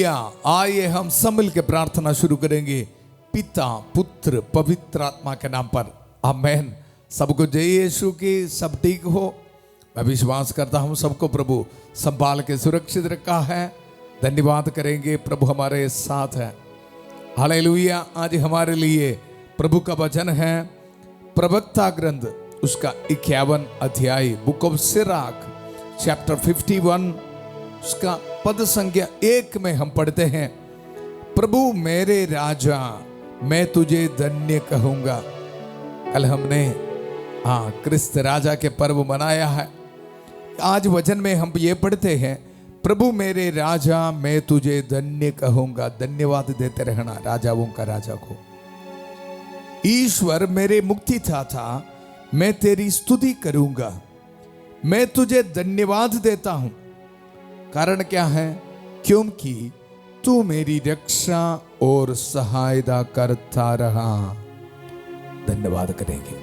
Hallelujah. आइए हम सब मिल के प्रार्थना शुरू करेंगे पिता पुत्र पवित्र आत्मा के नाम पर, आमेन। सबको जय यीशु की। सब ठीक हो? मैं विश्वास करता हूँ सबको प्रभु संभाल के सुरक्षित रखा है। धन्यवाद करेंगे, प्रभु हमारे साथ है। हालेलुया। आज हमारे लिए प्रभु का वचन है प्रवक्ता ग्रंथ उसका 51 अध्याय, बुक ऑफ सिराक चैप्टर 51 उसका पद संख्या 1 में हम पढ़ते हैं, प्रभु मेरे राजा मैं तुझे धन्य कहूंगा। कल हमने क्रिस्त राजा के पर्व मनाया है। आज वचन में हम ये पढ़ते हैं, प्रभु मेरे राजा मैं तुझे धन्य कहूंगा। धन्यवाद देते रहना राजाओं का राजा को। ईश्वर मेरे मुक्तिदाता मैं तेरी स्तुति करूंगा। मैं तुझे धन्यवाद देता हूं। कारण क्या है? क्योंकि तू मेरी रक्षा और सहायता करता रहा। धन्यवाद करेंगे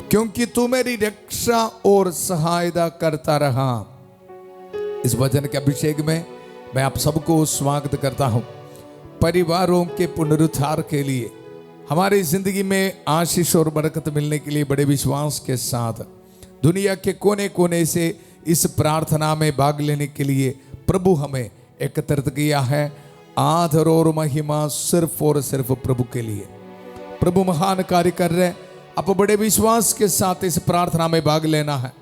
क्योंकि तू मेरी रक्षा और सहायता करता रहा। इस वचन के अभिषेक में मैं आप सबको स्वागत करता हूं। परिवारों के पुनरुद्धार के लिए, हमारी जिंदगी में आशीष और बरकत मिलने के लिए बड़े विश्वास के साथ दुनिया के कोने कोने से इस प्रार्थना में भाग लेने के लिए प्रभु हमें एकत्रित किया है। आदर और महिमा सिर्फ और सिर्फ प्रभु के लिए। प्रभु महान कार्य कर रहे हैं। आप बड़े विश्वास के साथ इस प्रार्थना में भाग लेना है।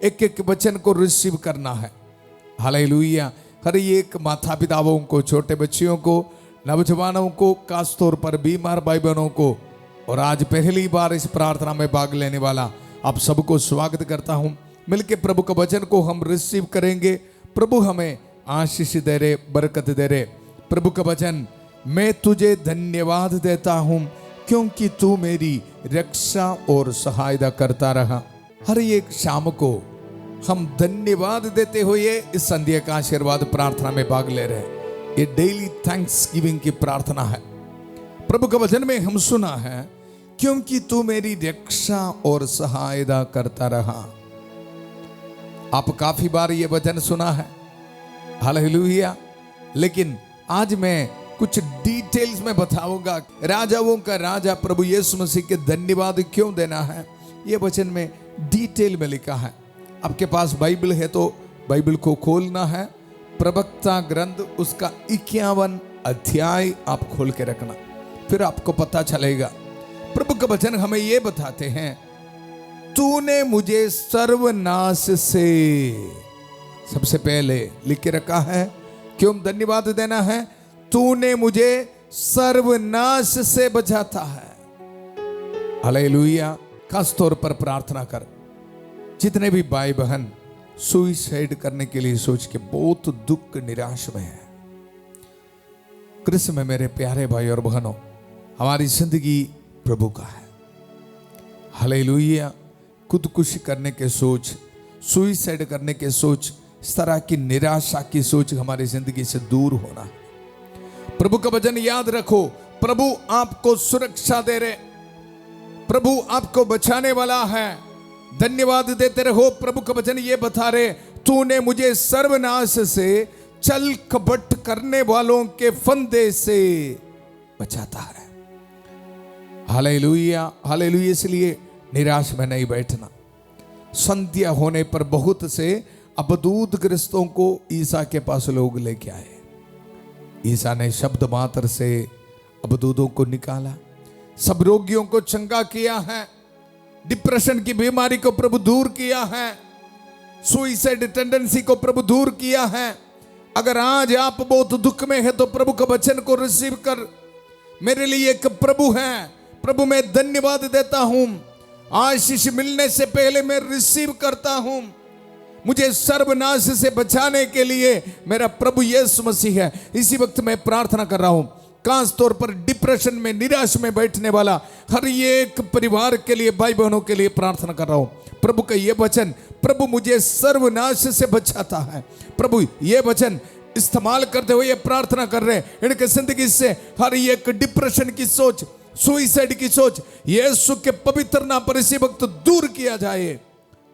एक एक वचन को रिसीव करना है। हालेलुया। हर एक माता पिताओं को, छोटे बच्चियों को, नौजवानों को, खास तौर पर बीमार भाई बहनों को, और आज पहली बार इस प्रार्थना में भाग लेने वाला आप सबको स्वागत करता हूं। मिलके प्रभु का वचन को हम रिसीव करेंगे। प्रभु हमें आशीष दे रहे, बरकत दे रहे। प्रभु का वचन, मैं तुझे धन्यवाद देता हूं क्योंकि तू मेरी रक्षा और सहायता करता रहा। हर एक शाम को हम धन्यवाद देते हुए इस संध्या का आशीर्वाद प्रार्थना में भाग ले रहे हैं। ये डेली थैंक्स गिविंग की प्रार्थना है। प्रभु का वचन में हम सुना है, क्योंकि तू मेरी रक्षा और सहायता करता रहा। आप काफी बार ये वचन सुना है, हालेलुया। लेकिन आज मैं कुछ डिटेल्स में बताऊंगा। राजाओं का राजा प्रभु यीशु मसीह के धन्यवाद क्यों देना है, ये वचन में डिटेल में लिखा है। आपके पास बाइबल है तो बाइबल को खोलना है। प्रवक्ता ग्रंथ उसका 51 अध्याय आप खोल के रखना, फिर आपको पता चलेगा। प्रभु का वचन हमें यह बताते हैं, तूने मुझे सर्वनाश से, सबसे पहले लिख के रखा है, क्यों धन्यवाद देना है? तूने मुझे सर्वनाश से बचाता है। हालेलुया। खास तौर पर प्रार्थना कर, जितने भी भाई बहन सुइसाइड करने के लिए सोच के बहुत दुख निराश में है, कृष्ण में मेरे प्यारे भाई और बहनों, हमारी जिंदगी प्रभु का है। हालेलुया। खुदकुशी करने के सोच, सुइसाइड करने के सोच, इस तरह की निराशा की सोच हमारी जिंदगी से दूर होना है। प्रभु का वचन याद रखो, प्रभु आपको सुरक्षा दे रहे, प्रभु आपको बचाने वाला है। धन्यवाद देते रहो। प्रभु का वचन ये बता रहे, तूने मुझे सर्वनाश से, चल कपट करने वालों के फंदे से बचाता है। Hallelujah, hallelujah. इसलिए निराश में नहीं बैठना। संध्या होने पर बहुत से अबदूत ग्रस्तों को ईसा के पास लोग लेके आए। ईसा ने शब्द मात्र से अबदूतों को निकाला, सब रोगियों को चंगा किया है, डिप्रेशन की बीमारी को प्रभु दूर किया है, सुइसाइड टेंडेंसी को प्रभु दूर किया है। अगर आज आप बहुत दुख में है तो प्रभु का वचन को रिसीव कर। मेरे लिए एक प्रभु है, प्रभु मैं धन्यवाद देता हूं। आशीष मिलने से पहले मैं रिसीव करता हूं। मुझे सर्वनाश से बचाने के लिए मेरा प्रभु यीशु मसीह है। इसी वक्त मैं प्रार्थना कर रहा हूं, खास तौर पर डिप्रेशन में, निराश में बैठने वाला हर एक परिवार के लिए, भाई बहनों के लिए प्रार्थना कर रहा हूं। प्रभु का यह वचन, प्रभु मुझे सर्वनाश से बचाता है। प्रभु ये वचन इस्तेमाल करते हुए ये प्रार्थना कर रहे हैं, इनके जिंदगी से हर एक डिप्रेशन की सोच, सुइसाइड की सोच यीशु के पवित्र नाम पर इसी वक्त दूर किया जाए।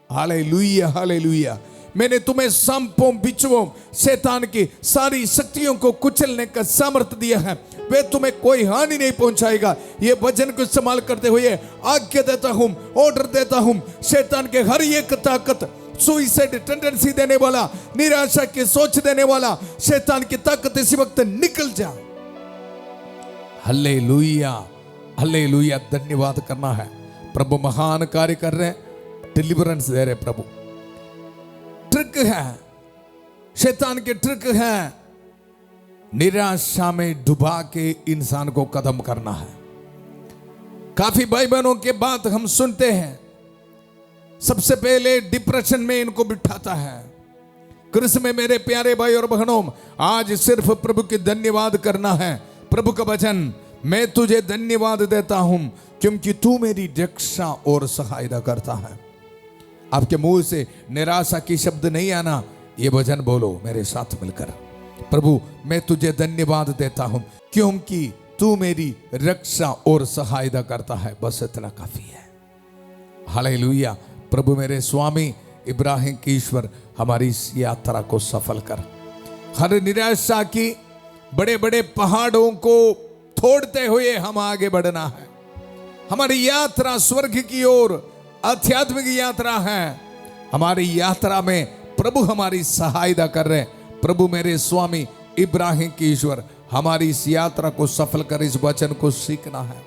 Hallelujah, hallelujah. मैंने तुम्हें सांपों बिच्छुओं शैतान की सारी शक्तियों को कुचलने का सामर्थ्य दिया है, वे तुम्हें कोई हानि नहीं पहुंचाएगा। ये वचन को इस्तेमाल करते हुए आज्ञा देता हूं, ऑर्डर देता हूं, शैतान के हर एक ताकत, सुइसाइड टेंडेंसी देने वाला, निराशा की सोच देने वाला शैतान की ताकत इसी वक्त निकल जा। Hallelujah, hallelujah. धन्यवाद करना है। प्रभु महान कार्य कर रहे हैं, डिलीवरेंस दे रहे प्रभु। ट्रिक है, शैतान के ट्रिक है निराशा में डुबा के इंसान को कदम करना है। काफी भाई बहनों के बात हम सुनते हैं, सबसे पहले डिप्रेशन में इनको बिठाता है। कृष्ण में मेरे प्यारे भाई और बहनों, आज सिर्फ प्रभु की धन्यवाद करना है। प्रभु का वचन, मैं तुझे धन्यवाद देता हूं क्योंकि तू मेरी रक्षा और सहायता करता है। आपके मुंह से निराशा की शब्द नहीं आना, ये वचन बोलो मेरे साथ मिलकर, प्रभु मैं तुझे धन्यवाद देता हूं क्योंकि तू मेरी रक्षा और सहायता करता है। बस इतना काफी है। हालेलुया। प्रभु मेरे स्वामी इब्राहिम की ईश्वर, हमारी इस यात्रा को सफल कर। हर निराशा की बड़े बड़े पहाड़ों को तोड़ते हुए हम आगे बढ़ना है। हमारी यात्रा स्वर्ग की ओर आध्यात्मिक यात्रा है। हमारी यात्रा में प्रभु हमारी सहायता कर रहे हैं। प्रभु मेरे स्वामी इब्राहिम की ईश्वर, हमारी इस यात्रा को सफल कर। इस वचन को सीखना है।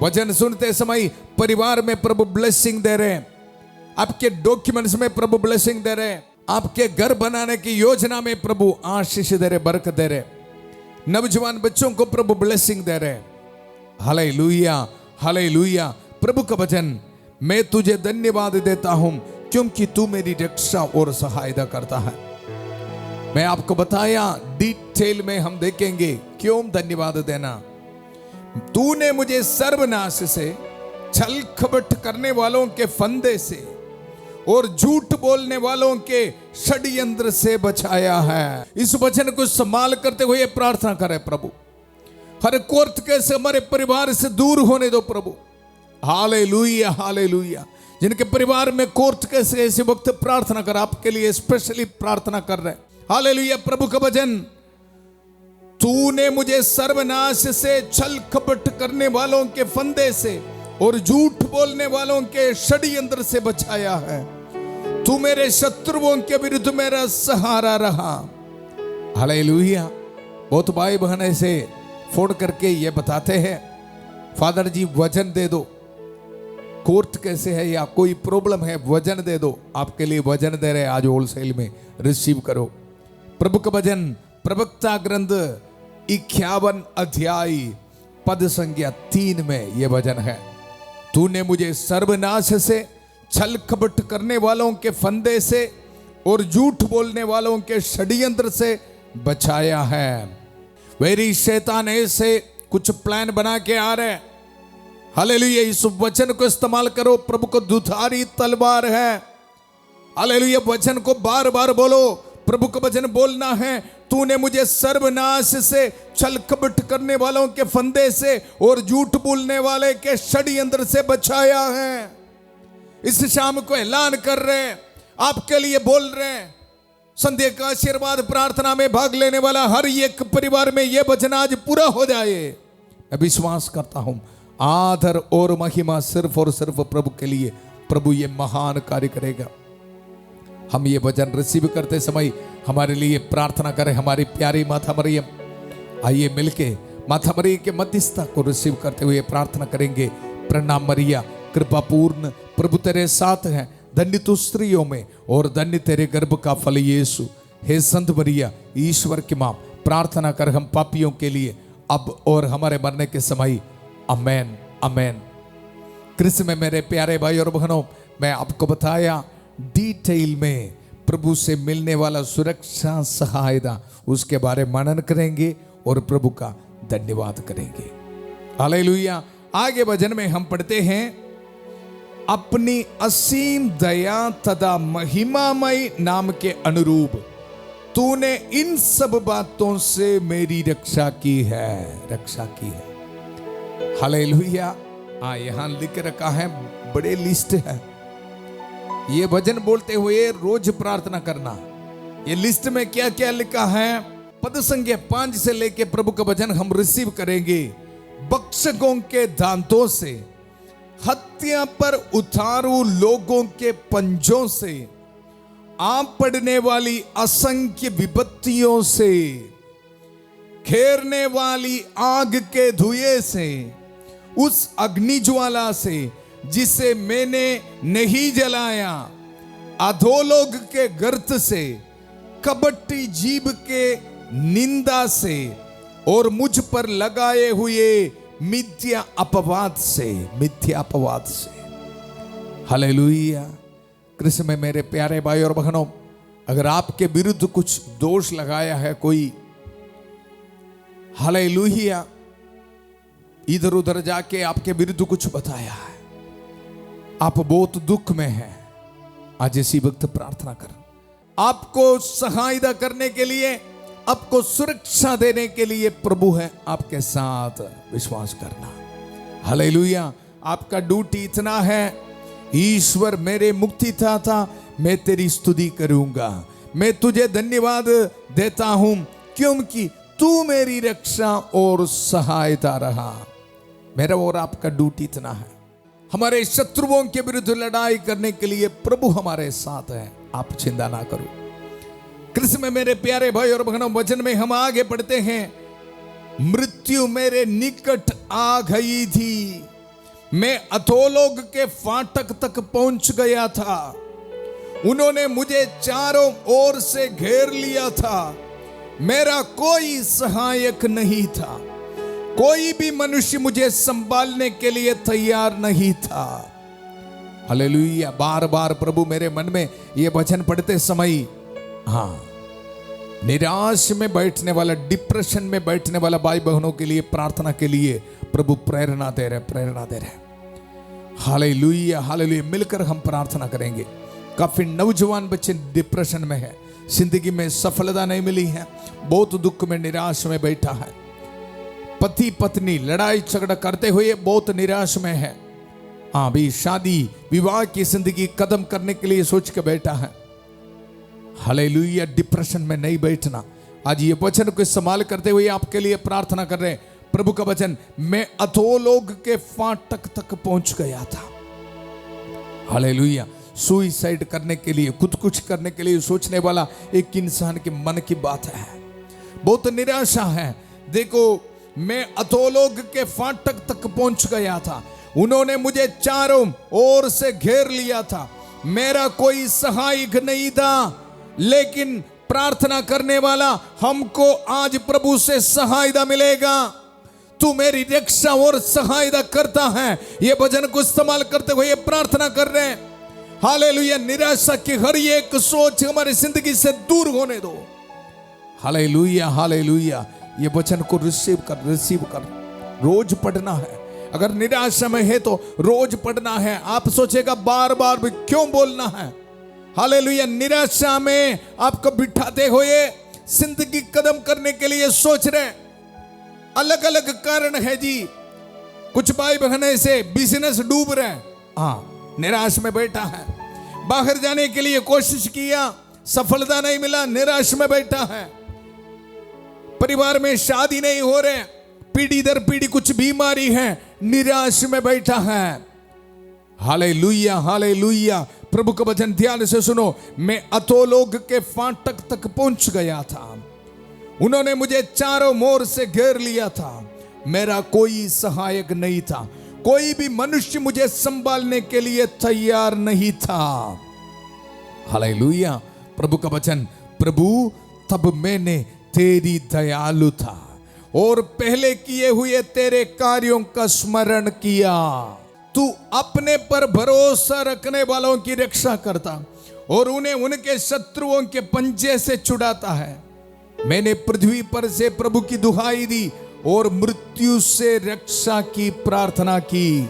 वचन सुनते समय परिवार में प्रभु ब्लेसिंग दे रहे हैं, आपके डॉक्यूमेंट्स में प्रभु ब्लेसिंग दे रहे हैं, आपके घर बनाने की योजना में प्रभु आशीष दे रहे, बरकत दे रहे, नौजवान बच्चों को प्रभु ब्लेसिंग दे रहे। Hallelujah, hallelujah. प्रभु का वचन, मैं तुझे धन्यवाद देता हूं क्योंकि तू मेरी रक्षा और सहायता करता है। मैं आपको बताया, डिटेल में हम देखेंगे क्यों धन्यवाद देना। तूने मुझे सर्वनाश से, छल कपट करने वालों के फंदे से और झूठ बोलने वालों के षड्यंत्र से बचाया है। इस वचन को संभाल करते हुए प्रार्थना करें, प्रभु हर कोर्ट केस हमारे परिवार से दूर होने दो प्रभु। Hallelujah, hallelujah. जिनके परिवार में कोर्ट केस इस वक्त प्रार्थना कर, आपके लिए स्पेशली प्रार्थना कर रहे हैं। हालेलुया। प्रभु का वचन, तूने मुझे सर्वनाश से, छल कपट करने वालों के फंदे से और झूठ बोलने वालों के षड्यंत्र से बचाया है। तू मेरे शत्रुओं के विरुद्ध मेरा सहारा रहा। हालेलुया। बहुत भाई बहन ऐसे फोन करके ये बताते हैं, फादर जी वचन दे दो, कोर्ट कैसे है या कोई प्रॉब्लम है, वचन दे दो। आपके लिए वचन दे रहे आज होलसेल में, रिसीव करो। प्रभु का वचन प्रवक्ता ग्रंथ 51 अध्याय पद संख्या 3 में यह वचन है, तूने मुझे सर्वनाश से, छल कपट करने वालों के फंदे से और झूठ बोलने वालों के षड्यंत्र से बचाया है। वेरी शैतान ऐसे कुछ प्लान बना के आ रहे। हालेलुया। इस वचन को इस्तेमाल करो, प्रभु को दुधारी तलवार है। हालेलुया। वचन को बार बार बोलो। प्रभु का वचन बोलना है, तूने मुझे सर्वनाश से, छल कपट करने वालों के फंदे से और झूठ बोलने वाले के षड्यंत्र से बचाया है। इस शाम को ऐलान कर रहे हैं, आपके लिए बोल रहे हैं। संध्या का आशीर्वाद प्रार्थना में भाग लेने वाला हर एक परिवार में यह वचन आज पूरा हो जाए। मैं विश्वास करता हूं, आदर और महिमा सिर्फ और सिर्फ प्रभु के लिए। प्रभु ये महान कार्य करेगा। हम ये वचन रिसीव करते समय हमारे लिए प्रार्थना करें। हमारी प्यारी माता मरियम, आइए मिलके माता मरियम के मध्यस्थता को रिसीव करते हुए प्रार्थना करेंगे। प्रणाम मरिया, कृपा पूर्ण, प्रभु तेरे साथ है, धन्य तू स्त्रियों में और धन्य तेरे गर्भ का फल यीशु। हे संत मरिया, ईश्वर की मां, प्रार्थना कर हम पापियों के लिए अब और हमारे मरने के समय। आमेन, आमेन। कृष्ण में मेरे प्यारे भाई और बहनों, मैं आपको बताया डिटेल में प्रभु से मिलने वाला सुरक्षा सहायता, उसके बारे में मनन करेंगे और प्रभु का धन्यवाद करेंगे। हालेलुया। आगे भजन में हम पढ़ते हैं, अपनी असीम दया तथा महिमामय नाम के अनुरूप तूने इन सब बातों से मेरी रक्षा की है, रक्षा की है। हालेलुया। यहां लिख रखा है, बड़े लिस्ट है। ये भजन बोलते हुए रोज प्रार्थना करना। ये लिस्ट में क्या क्या लिखा है, पद संख्या 5 से लेके प्रभु का भजन हम रिसीव करेंगे। बख्शकों के दांतों से, हत्या पर उतारू लोगों के पंजों से, आप पड़ने वाली असंख्य विपत्तियों से, घेरने वाली आग के धुएं से, उस अग्नि ज्वाला से जिसे मैंने नहीं जलाया, अधोलोक के गर्त से, कपटी जीभ के निंदा से, और मुझ पर लगाए हुए मिथ्या अपवाद से, मिथ्या अपवाद से। हालेलुया। कृष्ण में मेरे प्यारे भाई और बहनों, अगर आपके विरुद्ध कुछ दोष लगाया है कोई, हालेलुया, इधर उधर जाके आपके विरुद्ध कुछ बताया है, आप बहुत दुख में हैं, आज इसी वक्त प्रार्थना कर। आपको सहायता करने के लिए, आपको सुरक्षा देने के लिए प्रभु है आपके साथ, विश्वास करना। हालेलुया। आपका ड्यूटी इतना है, ईश्वर मेरे मुक्तिदाता, मैं तेरी स्तुति करूंगा, मैं तुझे धन्यवाद देता हूं क्योंकि तू मेरी रक्षा और सहायता रहा। मेरा और आपका ड्यूटी इतना है, हमारे शत्रुओं के विरुद्ध लड़ाई करने के लिए प्रभु हमारे साथ है, आप चिंता ना करो। कृष्ण में मेरे प्यारे भाई और बहनों, वचन में हम आगे बढ़ते हैं। मृत्यु मेरे निकट आ गई थी, मैं अधोलोक के फाटक तक पहुंच गया था, उन्होंने मुझे चारों ओर से घेर लिया था, मेरा कोई सहायक नहीं था, कोई भी मनुष्य मुझे संभालने के लिए तैयार नहीं था। हालेलुया। बार बार प्रभु मेरे मन में ये वचन पढ़ते समय, हाँ, निराश में बैठने वाला, डिप्रेशन में बैठने वाला भाई बहनों के लिए प्रार्थना के लिए प्रभु प्रेरणा दे रहे, प्रेरणा दे रहे। Hallelujah, hallelujah. मिलकर हम प्रार्थना करेंगे। काफी नौजवान बच्चे डिप्रेशन में है, जिंदगी में सफलता नहीं मिली है, बहुत दुख में, निराश में बैठा है। पति पत्नी लड़ाई झगड़ा करते हुए बहुत निराश में है। हाँ भी, शादी विवाह की जिंदगी कदम करने के लिए सोच के बैठा है। हालेलुया। डिप्रेशन में नहीं बैठना। आज ये वचन को इस्तेमाल करते हुए आपके लिए प्रार्थना कर रहे हैं। प्रभु का वचन, मैं अधोलोक के फाटक तक पहुंच गया था। हालेलुया। सुइसाइड करने के लिए, खुद कुछ करने के लिए सोचने वाला एक इंसान के मन की बात है, बहुत निराशा है। देखो, मैं अधोलोक के फाटक तक पहुंच गया था, उन्होंने मुझे चारों ओर से घेर लिया था, मेरा कोई सहायक नहीं था, लेकिन प्रार्थना करने वाला हमको आज प्रभु से सहायता मिलेगा। तू मेरी रक्षा और सहायता करता है। ये भजन को इस्तेमाल करते हुए ये प्रार्थना कर रहे हैं। हालेलुया। निराशा की हर एक सोच हमारी जिंदगी से दूर होने दो। Hallelujah, hallelujah. ये वचन को रिसीव कर। रोज पढ़ना है। अगर निराशा में है तो रोज पढ़ना है। आप सोचेगा बार बार भी क्यों बोलना है। हालेलुया। निराशा में आपको बिठाते हुए जिंदगी कदम करने के लिए सोच रहे, अलग अलग कारण है जी। कुछ भाई बहन ऐसे बिजनेस डूब रहे हैं, हाँ, निराश में बैठा है। बाहर जाने के लिए कोशिश किया, सफलता नहीं मिला, निराश में बैठा है। परिवार में शादी नहीं हो रहे, पीढ़ी दर पीढ़ी कुछ बीमारी है, निराश में बैठा है। Hallelujah, hallelujah. प्रभु का वचन ध्यान से सुनो। मैं अधोलोक के फाटक तक पहुंच गया था, उन्होंने मुझे चारों ओर से घेर लिया था, मेरा कोई सहायक नहीं था, कोई भी मनुष्य मुझे संभालने के लिए तैयार नहीं था। हालेलुया। प्रभु का वचन, प्रभु तब मैंने तेरी दयालुता और पहले किए हुए तेरे कार्यों का स्मरण किया। तू अपने पर भरोसा रखने वालों की रक्षा करता और उन्हें उनके शत्रुओं के पंजे से छुड़ाता है। मैंने पृथ्वी पर से प्रभु की दुहाई दी और मृत्यु से रक्षा की प्रार्थना की।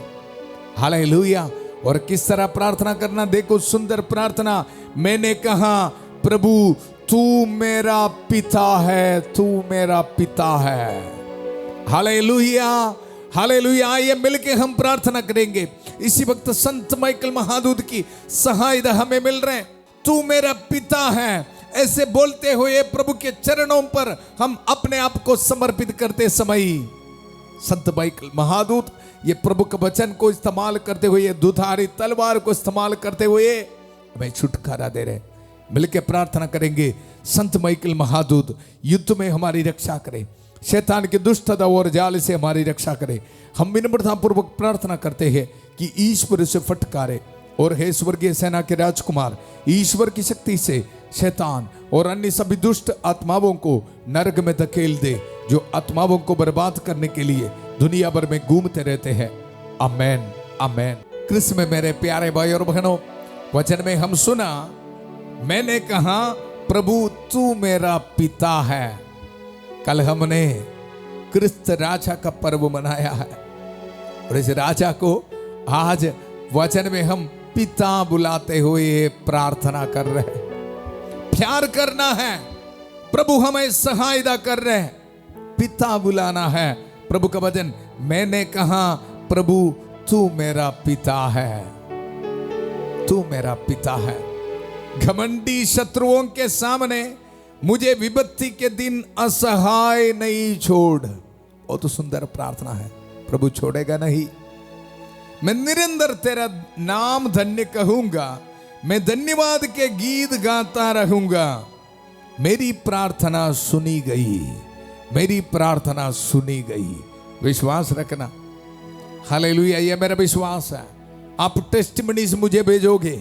हालेलुया। और किस तरह प्रार्थना करना, देखो सुंदर प्रार्थना। मैंने कहा, प्रभु तू मेरा पिता है, तू मेरा पिता है। Hallelujah, hallelujah. आइए मिलके हम प्रार्थना करेंगे। इसी वक्त संत माइकल महादूत की सहायता हमें मिल रहे हैं। तू मेरा पिता है, ऐसे बोलते हुए प्रभु के चरणों पर हम अपने आप को समर्पित करते समय संत माइकल महादूत ये प्रभु के वचन को इस्तेमाल करते हुए, ये दुधारी तलवार को इस्तेमाल करते हुए हमें छुटकारा दे रहे। मिलके प्रार्थना करेंगे। संत माइकल महादूत युद्ध में हमारी रक्षा करे, शैतान की दुष्टता और जाल से हमारी रक्षा करे। हम विनम्रता पूर्वक प्रार्थना करते हैं कि ईश्वर से फटकारे और हे स्वर्गीय सेना के राजकुमार, ईश्वर की शक्ति से शैतान और अन्य सभी दुष्ट आत्माओं को नरक में धकेल दे, जो आत्माओं को बर्बाद करने के लिए दुनिया भर में घूमते रहते हैं। आमेन, आमेन। कृष्ण में मेरे प्यारे भाई और बहनों, वचन में हम सुना, मैंने कहा प्रभु तू मेरा पिता है। कल हमने क्रिस्त राजा का पर्व मनाया है और इस राजा को आज वचन में हम पिता बुलाते हुए प्रार्थना कर रहे हैं। प्यार करना है, प्रभु हमें सहायता कर रहे हैं, पिता बुलाना है। प्रभु का वचन, मैंने कहा प्रभु तू मेरा पिता है, तू मेरा पिता है। घमंडी शत्रुओं के सामने मुझे विपत्ति के दिन असहाय नहीं छोड़। बहुत सुंदर प्रार्थना है। प्रभु छोड़ेगा नहीं। मैं निरंतर तेरा नाम धन्य कहूंगा, मैं धन्यवाद के गीत गाता रहूंगा। मेरी प्रार्थना सुनी गई, मेरी प्रार्थना सुनी गई। विश्वास रखना। हालेलुया, ये मेरा विश्वास है। आप टेस्टिमनीज मुझे भेजोगे।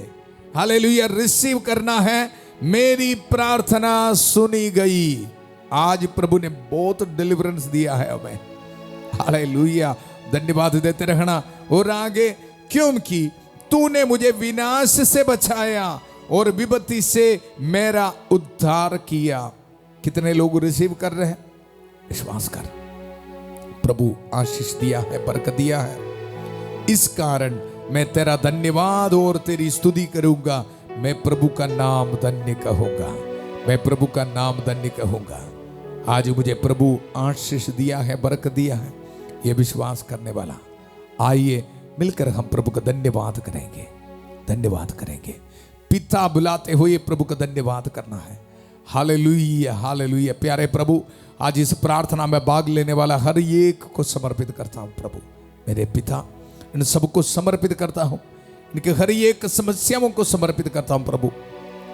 हालेलुया, रिसीव करना है। मेरी प्रार्थना सुनी गई। आज प्रभु ने बहुत डिलीवरेंस दिया है हमें। हालेलुया, धन्यवाद देते रहना। और आगे, क्योंकि तूने मुझे विनाश से बचाया और विपत्ति से मेरा उद्धार किया। कितने लोग रिसीव कर रहे हैं? विश्वास कर। प्रभु आशीष दिया है, बरकत दिया है। इस कारण मैं तेरा धन्यवाद और तेरी स्तुति करूंगा। मैं प्रभु का नाम धन्य कहूंगा, मैं प्रभु का नाम धन्य कहूंगा। आज मुझे प्रभु आशीष दिया है, बरकत दिया है, ये विश्वास करने वाला। आइए मिलकर हम प्रभु का धन्यवाद करेंगे, धन्यवाद करेंगे। पिता बुलाते हुए प्रभु का धन्यवाद करना है। Hallelujah, hallelujah. प्यारे प्रभु, आज इस प्रार्थना में भाग लेने वाला हर एक को समर्पित करता हूं। प्रभु मेरे पिता, इन सबको समर्पित करता हूं, इनके हर एक समस्याओं को समर्पित करता हूं प्रभु।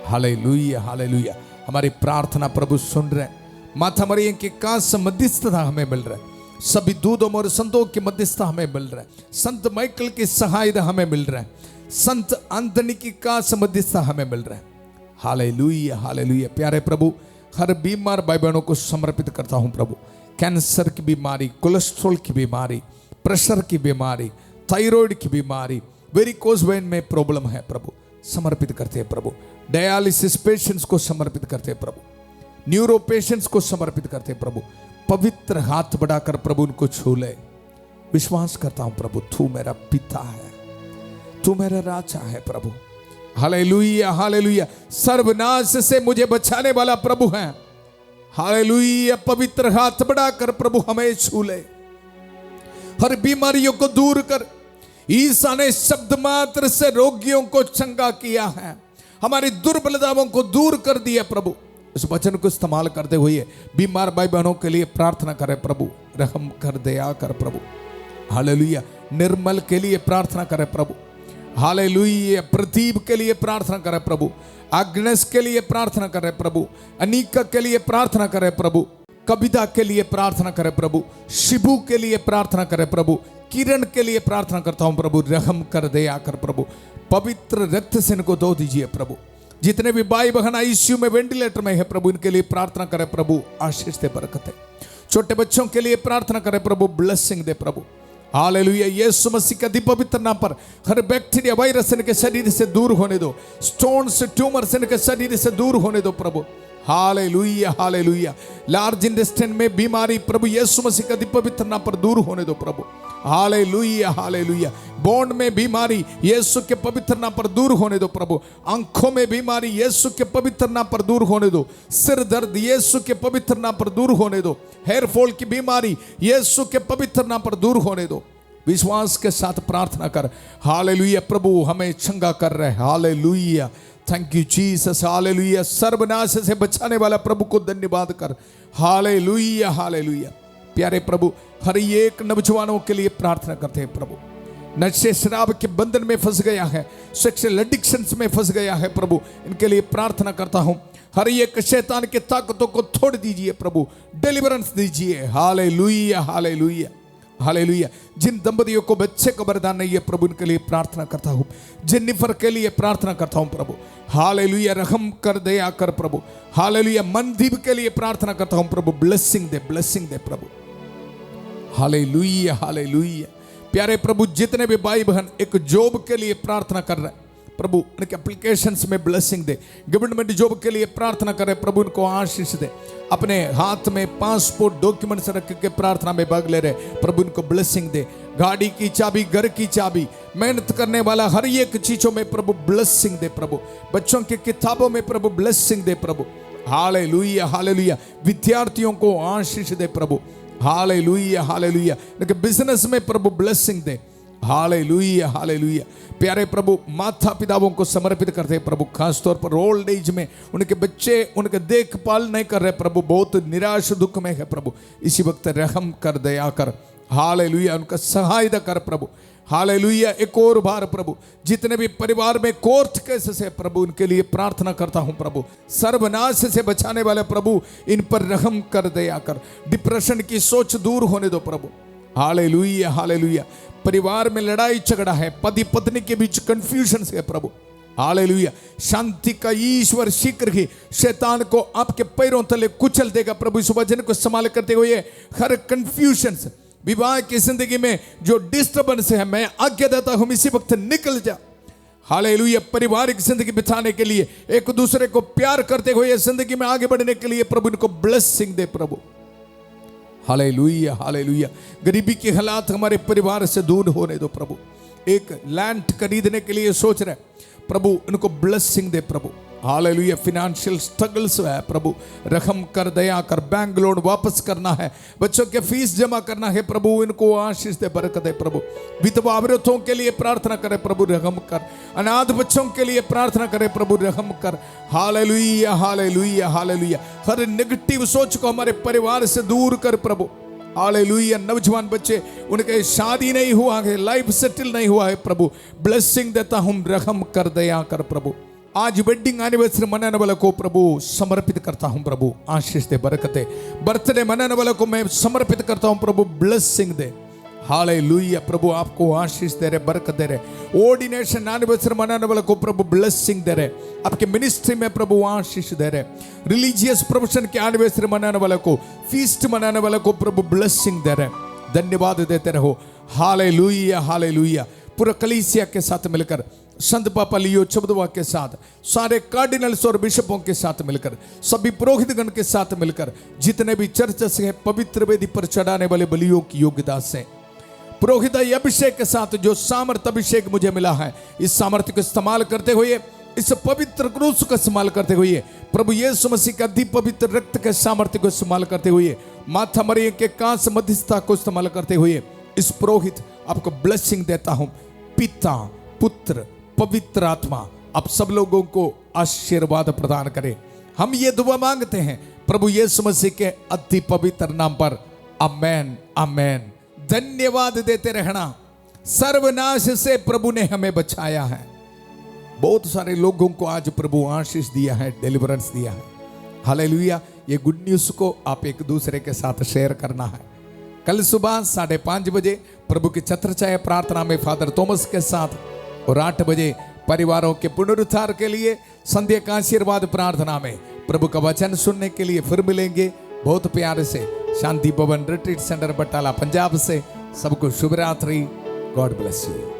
Hallelujah, hallelujah. हमारी प्रार्थना प्रभु सुन रहे हैं। माता मरियम के कास मध्यस्थता हमें मिल रहा है, सभी दूतों और संतों की मध्यस्थता हमें मिल रहा है, संत माइकल की सहायता हमें मिल रहा है, संत एंथनी की कास मध्यस्थता हमें मिल रहा है। Hallelujah, hallelujah. प्यारे प्रभु, हर बीमार भाई बहनों को समर्पित करता हूं प्रभु। कैंसर की बीमारी, कोलेस्ट्रॉल की बीमारी, प्रेशर की बीमारी, थायराइड की बीमारी, वेरिकोज वेन में प्रॉब्लम है प्रभु, समर्पित करते हैं प्रभु। डायलिसिस पेशेंट्स को समर्पित करते हैं प्रभु, न्यूरो पेशेंट्स को समर्पित करते हैं प्रभु। पवित्र हाथ बढ़ाकर प्रभु उनको छू ले। विश्वास करता हूं प्रभु, तू मेरा पिता है, तू मेरा राजा है प्रभु। Hallelujah, hallelujah. सर्वनाश से मुझे बचाने वाला प्रभु है। हालेलुया। पवित्र हाथ बढ़ाकर प्रभु हमें छू ले, हर बीमारियों को दूर कर। ईसा ने शब्द मात्र से रोगियों को चंगा किया है, हमारी दुर्बलताओं को दूर कर दिया प्रभु। इस वचन को इस्तेमाल करते हुए बीमार भाई बहनों के लिए प्रार्थना करें प्रभु। रहम कर, दया कर प्रभु। हालेलुया। निर्मल के लिए प्रार्थना करें प्रभु। हालेलुया। प्रदीप के लिए प्रार्थना करें प्रभु। आग्नेस के लिए प्रार्थना करें प्रभु। अनीका के लिए प्रार्थना करें प्रभु। कविता के लिए प्रार्थना करें प्रभु। शिबू के लिए प्रार्थना करें प्रभु। किरण के लिए प्रार्थना करता हूं प्रभु। रहम कर, दया कर प्रभु। पवित्र रक्त से इनको धो दीजिए प्रभु। जितने भी भाई बहन आईसीयू में, वेंटिलेटर में है प्रभु, इनके लिए प्रार्थना करें प्रभु। आशीष दे, बरकत है। छोटे बच्चों के लिए प्रार्थना करें प्रभु। ब्लेसिंग दे प्रभु। हालेलुया। यीशु मसीह का पवित्र नाम पर हर बैक्टीरिया, वायरस इनके शरीर से दूर होने दो। स्टोन से, ट्यूमर से इनके शरीर से दूर होने दो प्रभु। Hallelujah, hallelujah. लार्ज इंटेस्टाइन में बीमारी प्रभु यीशु मसीह का पवित्र नाम पर दूर होने दो प्रभु। Hallelujah, hallelujah. बोन में बीमारी यीशु के पवित्र नाम पर दूर होने दो प्रभु। आंखों में बीमारी यीशु के पवित्र नाम पर दूर होने दो। सिर दर्द यीशु के पवित्र नाम पर दूर होने दो। हेयर फॉल की बीमारी यीशु के पवित्र नाम पर दूर होने दो। विश्वास के साथ प्रार्थना कर। हालेलुया। प्रभु हमें चंगा कर रहे। Hallelujah. Thank you Jesus. Hallelujah. सर्वनाश से बचाने वाला प्रभु को धन्यवाद कर। हालेलुया। हालेलुया। प्यारे प्रभु, हर एक नौजवानों के लिए प्रार्थना करते हैं प्रभु। नशे शराब के बंधन में फंस गया है, सेक्सुअल एडिक्शंस में फंस गया है प्रभु, इनके लिए प्रार्थना करता हूं। हर एक शैतान के ताकतों को तोड़ दीजिए प्रभु, डिलीवरेंस दीजिए। हालेलुया। हालेलुया। हालेलुया। जिन दंपतियों को बच्चे का वरदान नहीं है प्रभु, इनके लिए प्रार्थना करता हूं। जेनिफर के लिए प्रार्थना करता हूं प्रभु। हालेलुया। रहम कर, दया कर प्रभु। हालेलुया। मनदीप के लिए प्रार्थना करता हूं प्रभु, ब्लेसिंग दे, ब्लेसिंग दे प्रभु। हालेलुया। हालेलुया। प्यारे प्रभु, जितने भी भाई बहन एक जॉब के लिए प्रार्थना कर रहे हैं प्रभु, उनके एप्लीकेशंस में ब्लेसिंग दे। गवर्नमेंट जॉब के लिए प्रार्थना करें प्रभु, उनको आशीष दे। अपने हाथ में पासपोर्ट डॉक्यूमेंट्स रख के प्रार्थना में भाग ले रहे प्रभु, उनको ब्लेसिंग दे। गाड़ी की चाबी, घर की चाबी, मेहनत करने वाला हर एक चीजों में प्रभु ब्लेसिंग दे प्रभु। बच्चों की किताबों में प्रभु ब्लेसिंग दे प्रभु। हालेलुया। हालेलुया। विद्यार्थियों को आशीष दे प्रभु। हालेलुया। हालेलुया। उनके बिजनेस में प्रभु ब्लेसिंग दे। हालेलुया। हालेलुया। प्यारे प्रभु, माता पिताओं को समर्पित करते हैं प्रभु, खासतौर पर ओल्ड एज में उनके बच्चे उनके देखभाल नहीं कर रहे प्रभु, बहुत निराश दुख में है प्रभु। इसी वक्त रहम कर, दया कर। हालेलुया। उनका सहायता कर प्रभु। हालेलुया। एक और बार प्रभु, जितने भी परिवार में कोर्ट केसेस है प्रभु, उनके लिए प्रार्थना करता हूं प्रभु। सर्वनाश से बचाने वाले प्रभु, इन पर रहम कर, दया कर। डिप्रेशन की सोच दूर होने दो प्रभु। हालेलुया। हालेलुया। परिवार में लड़ाई झगड़ा है, पति पत्नी के बीच कंफ्यूजन है प्रभु। हालेलुया। शांति का ईश्वर शीघ्र ही शैतान को आपके पैरों तले कुचल देगा प्रभु। इस वचन को संभाल करते हुए हर कंफ्यूजन, विवाह की जिंदगी में जो डिस्टर्बेंस है, मैं आज्ञा देता हूं इसी वक्त निकल जा। हालेलुया। पारिवारिक जिंदगी बिताने के लिए, एक दूसरे को प्यार करते हुए जिंदगी में आगे बढ़ने के लिए प्रभु इनको ब्लेसिंग दे प्रभु। हालेलुया। हालेलुया। गरीबी के हालात हमारे परिवार से दूर होने दो प्रभु। एक लैंड खरीदने के लिए सोच रहे प्रभु, इनको ब्लेसिंग दे प्रभु। हालेलुया। फाइनेंशियल स्ट्रगल्स है प्रभु, रहम कर, दया कर। बैंक लोन वापस करना है, बच्चों के फीस जमा करना है प्रभु, इनको आशीष दे, बरकत दे प्रभु। विधवा औरतों के लिए प्रार्थना करें प्रभु, रहम कर। अनाथ बच्चों के लिए प्रार्थना करें प्रभु, रहम कर। हालेलुया। हालेलुया। हालेलुया। हर नेगेटिव सोच को हमारे परिवार से दूर कर प्रभु। हालेलुया। नौजवान बच्चे, उनके शादी नहीं हुआ है, लाइफ सेटल नहीं हुआ है प्रभु, ब्लेसिंग देता हूं, रहम कर, दया कर प्रभु। आज वेडिंग एनिवर्सरी मनाने वाले को प्रभु समर्पित करता हूं प्रभु, आशीष दे, बरकत दे। बर्थडे मनाने वाले को मैं समर्पित करता हूं प्रभु, ब्लेसिंग दे। हालेलुया। प्रभु आपको आशीष दे रहे, बरकत दे रहे। ऑर्डिनेशन एनिवर्सरी मनाने वाले को प्रभु ब्लेसिंग दे रहे, आपके मिनिस्ट्री में प्रभु आशीष दे रहे। रिलीजियस प्रोफेशन के एनिवर्सरी मनाने वाले को, फीस्ट मनाने वाले को प्रभु ब्लेसिंग दे रहे। धन्यवाद देते रहो। हालेलुया। हालेलुया। पूरा कलीसिया के साथ मिलकर, संत पापा लियो चबदवा के साथ, सारे कार्डिनल्स और बिशपों के साथ मिलकर, सभी पुरोहितगण के साथ मिलकर, जितने भी चर्च से पवित्र वेदी पर चढ़ाने वाले बलियों की योग्यता से, पुरोहित अभिषेक के साथ जो सामर्थ अभिषेक मुझे मिला है, इस सामर्थ्य को इस्तेमाल करते हुए, इस पवित्र क्रूस को इस्तेमाल करते हुए, प्रभु यीशु मसीह का अति पवित्र रक्त के सामर्थ्य को इस्तेमाल करते हुए, माथा मरियम के कांस मध्यस्थता को इस्तेमाल करते हुए, इस पुरोहित आपको ब्लेसिंग देता हूं। पिता, पुत्र, पवित्र आत्मा आप सब लोगों को आशीर्वाद प्रदान करे। हम ये दुआ मांगते हैं प्रभु यीशु मसीह के अति पवित्र नाम पर, आमेन। आमेन। धन्यवाद देते रहना। सर्वनाश से प्रभु ने हमें बचाया है। बहुत सारे लोगों को आज प्रभु आशीष दिया है, डिलीवरेंस दिया है। हालेलुया। ये गुड न्यूज़ को आप एक दूसरे के साथ शेयर करना है। कल सुबह 5:30 बजे प्रभु की छत्रछाया प्रार्थना में फादर थॉमस के साथ, और 8 बजे परिवारों के पुनरुद्धार के लिए संध्या का आशीर्वाद प्रार्थना में प्रभु का वचन सुनने के लिए फिर मिलेंगे। बहुत प्यार से शांति भवन रिट्रीट सेंटर बटाला पंजाब से सबको शुभ रात्रि। God bless you.